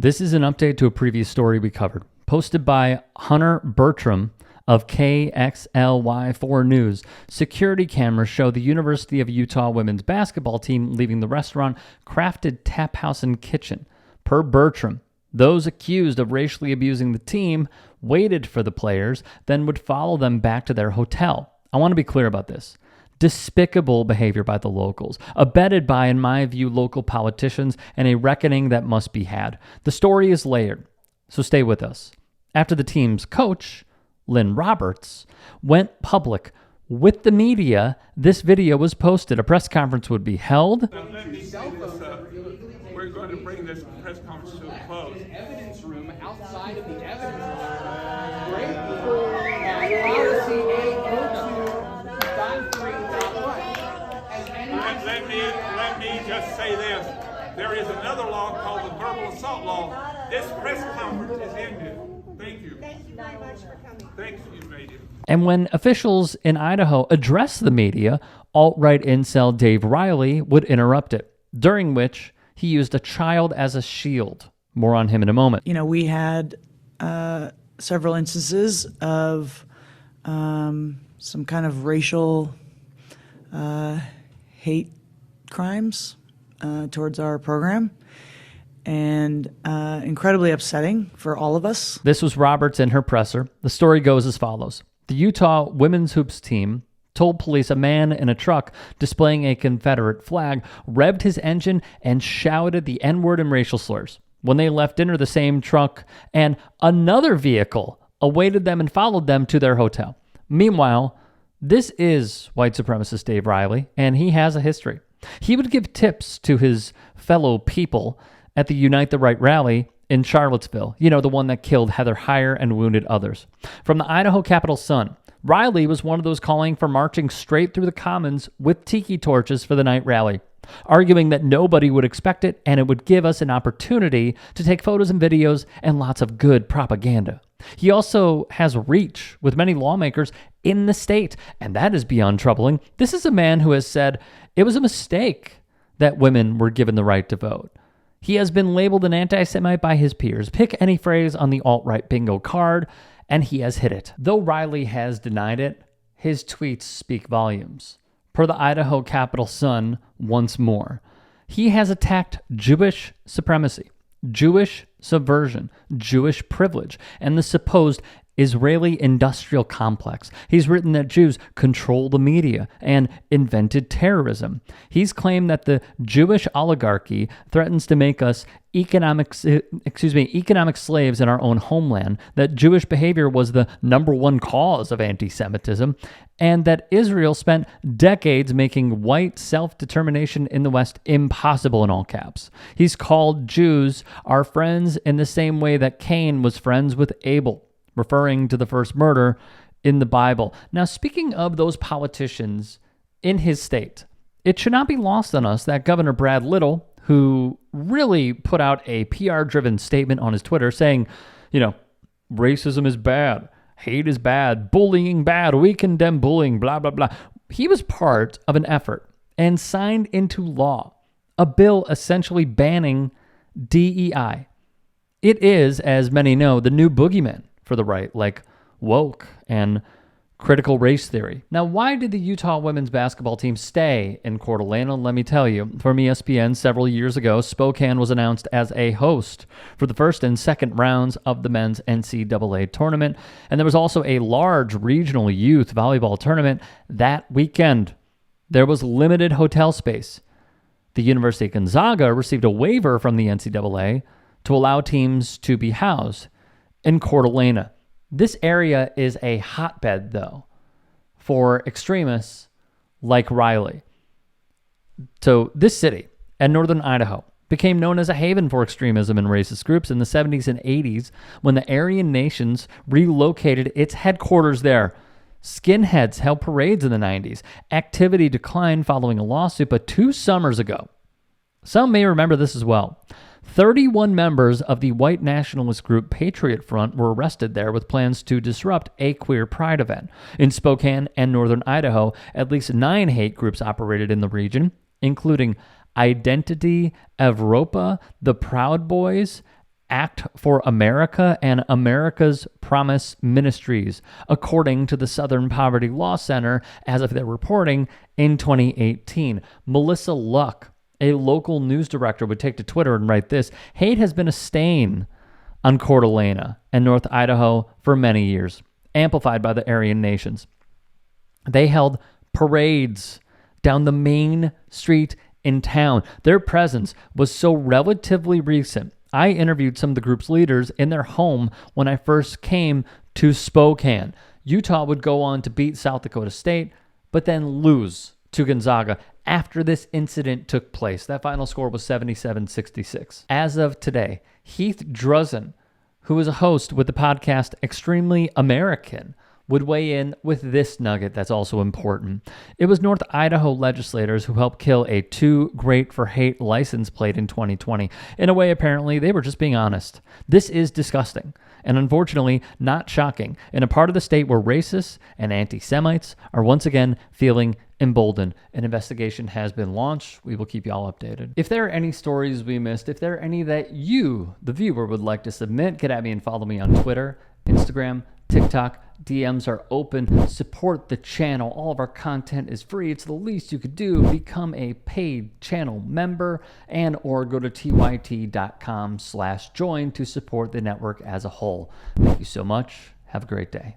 This is an update to a previous story we covered, posted by Hunter Bertram of KXLY4 News. Security cameras show the University of Utah women's basketball team leaving the restaurant Crafted Tap House and Kitchen. Per Bertram, those accused of racially abusing the team waited for the players, then would follow them back to their hotel. I want to be clear about this. Despicable behavior by the locals, abetted by, in my view, local politicians, and a reckoning that must be had. The story is layered, so stay with us. After the team's coach, Lynn Roberts, went public with the media, this video was posted. A press conference would be held. We're going to bring this press conference to a close. Evidence room outside of the evidence room. Great for policy Let me just say this. There is another law called the verbal assault law. This press conference is ended. Thank you. Thank you very much for coming. Thanks, you made it. And when officials in Idaho addressed the media, alt-right incel Dave Riley would interrupt it, during which he used a child as a shield. More on him in a moment. You know, we had several instances of some kind of racial hate crimes towards our program, and incredibly upsetting for all of us. This was Roberts and her presser. The story goes as follows. The Utah women's hoops team told police a man in a truck displaying a Confederate flag revved his engine and shouted the N-word and racial slurs. When they left dinner, the same truck and another vehicle awaited them and followed them to their hotel. Meanwhile, this is white supremacist Dave Riley, and he has a history. He would give tips to his fellow people at the Unite the Right rally in Charlottesville, you know, the one that killed Heather Heyer and wounded others. From the Idaho Capital Sun, Riley was one of those calling for marching straight through the Commons with tiki torches for the night rally, arguing that nobody would expect it and it would give us an opportunity to take photos and videos and lots of good propaganda. He also has reach with many lawmakers in the state, and that is beyond troubling. This is a man who has said it was a mistake that women were given the right to vote. He has been labeled an anti-Semite by his peers. Pick any phrase on the alt-right bingo card, and he has hit it. Though Riley has denied it, his tweets speak volumes. Per the Idaho Capital Sun, once more, he has attacked Jewish supremacy, Jewish subversion, Jewish privilege, and the supposed Israeli industrial complex. He's written that Jews control the media and invented terrorism. He's claimed that the Jewish oligarchy threatens to make us economic slaves in our own homeland, that Jewish behavior was the number one cause of anti-Semitism, and that Israel spent decades making white self-determination in the West impossible, in all caps. He's called Jews our friends in the same way that Cain was friends with Abel, referring to the first murder in the Bible. Now, speaking of those politicians in his state, it should not be lost on us that Governor Brad Little, who really put out a PR-driven statement on his Twitter saying, you know, racism is bad, hate is bad, bullying bad, we condemn bullying, blah, blah, blah. He was part of an effort and signed into law a bill essentially banning DEI. It is, as many know, the new boogeyman for the right, like woke and critical race theory. Now, why did the Utah women's basketball team stay in Coeur d'Alene? Let me tell you. From ESPN several years ago, Spokane was announced as a host for the first and second rounds of the men's NCAA tournament, and there was also a large regional youth volleyball tournament that weekend. There was limited hotel space. The University of Gonzaga received a waiver from the NCAA to allow teams to be housed in Coeur d'Alene. This area is a hotbed, though, for extremists like Riley. So this city and northern Idaho became known as a haven for extremism and racist groups in the 70s and 80s when the Aryan nations relocated its headquarters there. Skinheads held parades in the 90s. Activity declined following a lawsuit, but 2 summers ago, some may remember this as well, 31 members of the white nationalist group Patriot Front were arrested there with plans to disrupt a queer pride event. In Spokane and northern Idaho, at least 9 hate groups operated in the region, including Identity Evropa, the Proud Boys, Act for America and America's Promise Ministries, according to the Southern Poverty Law Center as of their reporting in 2018. Melissa Luck, a local news director, would take to Twitter and write this: hate has been a stain on Coeur d'Alene and North Idaho for many years, amplified by the Aryan nations. They held parades down the main street in town. Their presence was so relatively recent. I interviewed some of the group's leaders in their home when I first came to Spokane. Utah would go on to beat South Dakota State, but then lose to Gonzaga after this incident took place. That final score was 77-66. As of today, Heath Drusen, who is a host with the podcast Extremely American, would weigh in with this nugget that's also important. It was North Idaho legislators who helped kill a Too Great for Hate license plate in 2020. In a way, apparently, they were just being honest. This is disgusting, and unfortunately, not shocking, in a part of the state where racists and anti-Semites are once again feeling emboldened. An investigation has been launched. We will keep you all updated. If there are any stories we missed, if there are any that you, the viewer, would like to submit, get at me and follow me on Twitter, Instagram, TikTok. DMs are open. Support the channel. All of our content is free. It's the least you could do. Become a paid channel member and or go to tyt.com/join to support the network as a whole. Thank you so much. Have a great day.